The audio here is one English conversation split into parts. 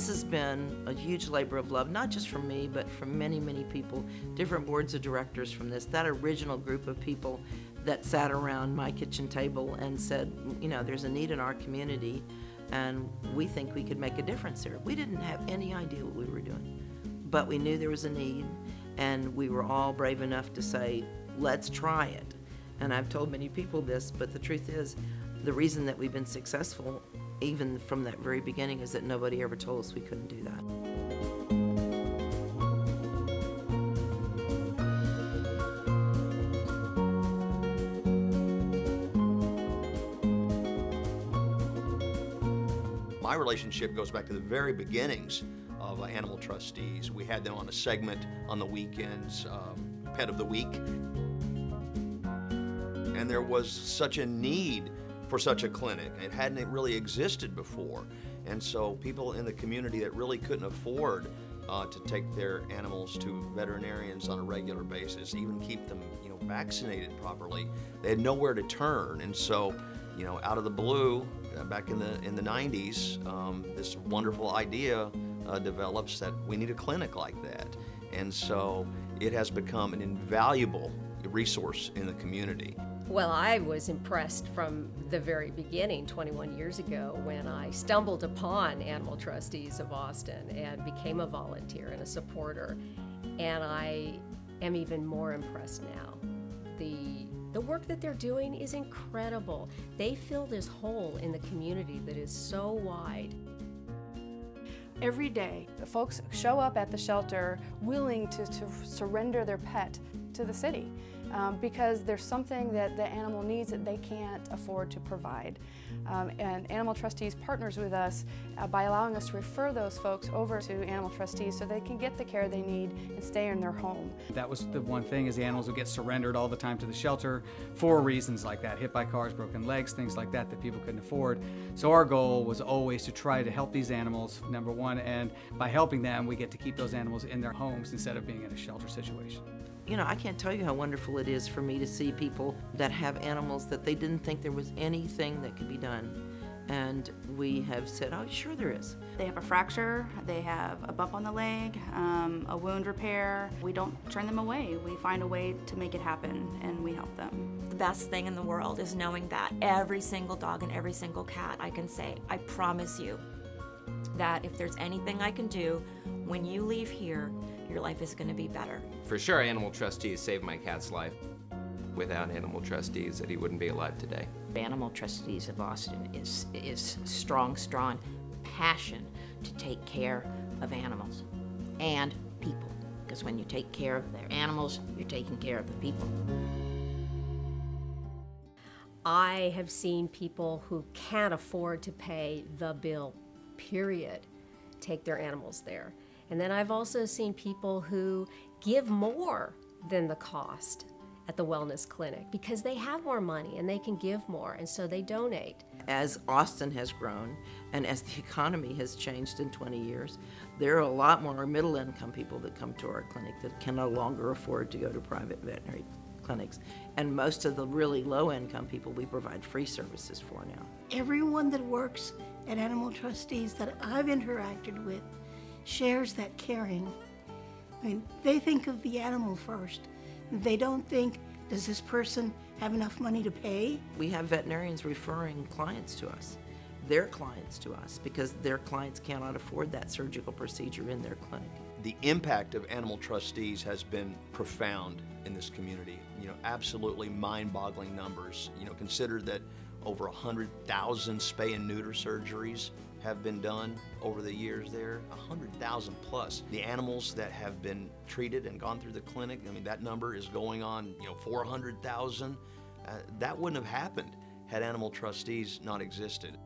This has been a huge labor of love, not just from me, but from many, many people, different boards of directors from this. That original group of people that sat around my kitchen table and said, you know, there's a need in our community, and we think we could make a difference here. We didn't have any idea what we were doing, but we knew there was a need, and we were all brave enough to say, let's try it. And I've told many people this, but the truth is, the reason that we've been successful, even from that very beginning, is that nobody ever told us we couldn't do that. My relationship goes back to the very beginnings of Animal Trustees. We had them on a segment on the weekends, Pet of the Week. And there was such a need for such a clinic. It hadn't really existed before. And so people in the community that really couldn't afford to take their animals to veterinarians on a regular basis, even keep them, vaccinated properly, they had nowhere to turn. And so, out of the blue, back in the 90s, this wonderful idea develops that we need a clinic like that. And so it has become an invaluable resource in the community. Well, I was impressed from the very beginning, 21 years ago, when I stumbled upon Animal Trustees of Austin and became a volunteer and a supporter. And I am even more impressed now. The work that they're doing is incredible. They fill this hole in the community that is so wide. Every day, the folks show up at the shelter willing to surrender their pet to the city because there's something that the animal needs that they can't afford to provide. And Animal Trustees partners with us by allowing us to refer those folks over to Animal Trustees so they can get the care they need and stay in their home. That was the one thing, is the animals would get surrendered all the time to the shelter for reasons like that, hit by cars, broken legs, things like that that people couldn't afford. So our goal was always to try to help these animals, number one, and by helping them, we get to keep those animals in their homes instead of being in a shelter situation. I can't tell you how wonderful it is for me to see people that have animals that they didn't think there was anything that could be done. And we have said, oh, sure there is. They have a fracture, they have a bump on the leg, a wound repair. We don't turn them away. We find a way to make it happen, and we help them. The best thing in the world is knowing that every single dog and every single cat, I can say, I promise you that if there's anything I can do, when you leave here, your life is going to be better. For sure, Animal Trustees saved my cat's life. Without Animal Trustees, that he wouldn't be alive today. Animal Trustees of Austin is strong passion to take care of animals and people. Because when you take care of their animals, you're taking care of the people. I have seen people who can't afford to pay the bill, period, take their animals there. And then I've also seen people who give more than the cost at the wellness clinic because they have more money and they can give more, and so they donate. As Austin has grown and as the economy has changed in 20 years, there are a lot more middle-income people that come to our clinic that can no longer afford to go to private veterinary clinics. And most of the really low-income people we provide free services for now. Everyone that works at Animal Trustees that I've interacted with shares that caring. I mean, they think of the animal first. They don't think, does this person have enough money to pay? We have veterinarians referring clients to us, their clients to us, because their clients cannot afford that surgical procedure in their clinic. The impact of Animal Trustees has been profound in this community. Absolutely mind-boggling numbers. Consider that over 100,000 spay and neuter surgeries have been done over the years there, 100,000 plus. The animals that have been treated and gone through the clinic, that number is going on, 400,000. That wouldn't have happened had Animal Trustees not existed.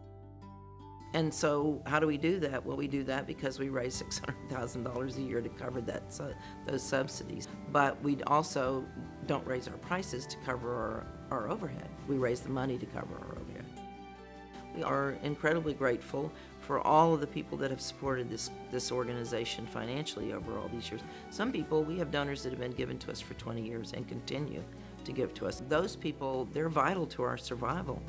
And so how do we do that? Well, we do that because we raise $600,000 a year to cover those subsidies. But we also don't raise our prices to cover our overhead. We raise the money to cover our overhead. We are incredibly grateful for all of the people that have supported this organization financially over all these years. Some people, we have donors that have been given to us for 20 years and continue to give to us. Those people, they're vital to our survival.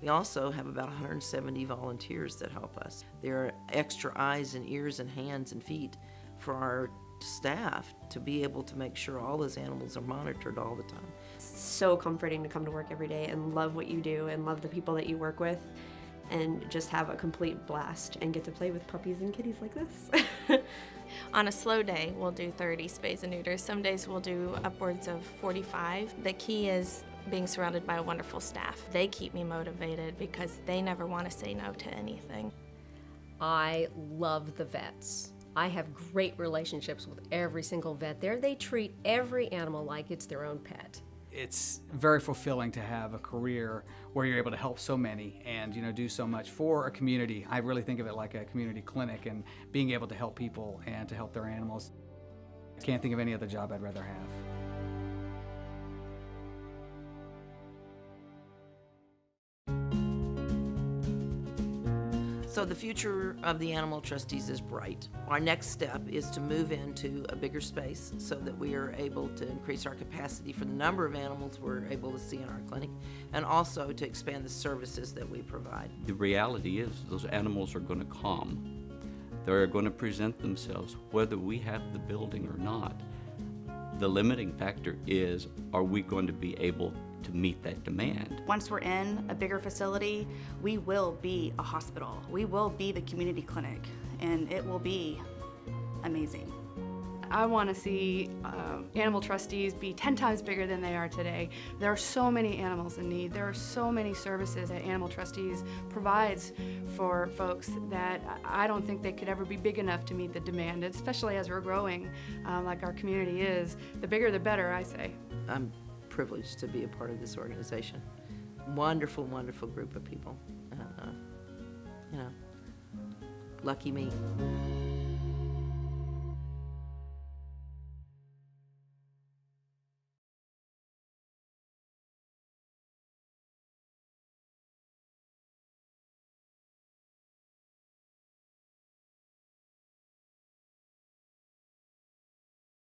We also have about 170 volunteers that help us. There are extra eyes and ears and hands and feet for our staff to be able to make sure all those animals are monitored all the time. So comforting to come to work every day and love what you do and love the people that you work with and just have a complete blast and get to play with puppies and kitties like this. On a slow day, we'll do 30 spays and neuters. Some days we'll do upwards of 45. The key is being surrounded by a wonderful staff. They keep me motivated because they never want to say no to anything. I love the vets. I have great relationships with every single vet there. They treat every animal like it's their own pet. It's very fulfilling to have a career where you're able to help so many and do so much for a community. I really think of it like a community clinic and being able to help people and to help their animals. I can't think of any other job I'd rather have. So the future of the Animal Trustees is bright. Our next step is to move into a bigger space so that we are able to increase our capacity for the number of animals we're able to see in our clinic, and also to expand the services that we provide. The reality is those animals are going to come. They're going to present themselves whether we have the building or not. The limiting factor is, are we going to be able to meet that demand? Once we're in a bigger facility, we will be a hospital. We will be the community clinic, and it will be amazing. I want to see animal trustees be 10 times bigger than they are today. There are so many animals in need. There are so many services that animal trustees provides for folks that I don't think they could ever be big enough to meet the demand, especially as we're growing like our community is. The bigger the better, I say. I'm privileged to be a part of this organization. Wonderful, wonderful group of people. Lucky me.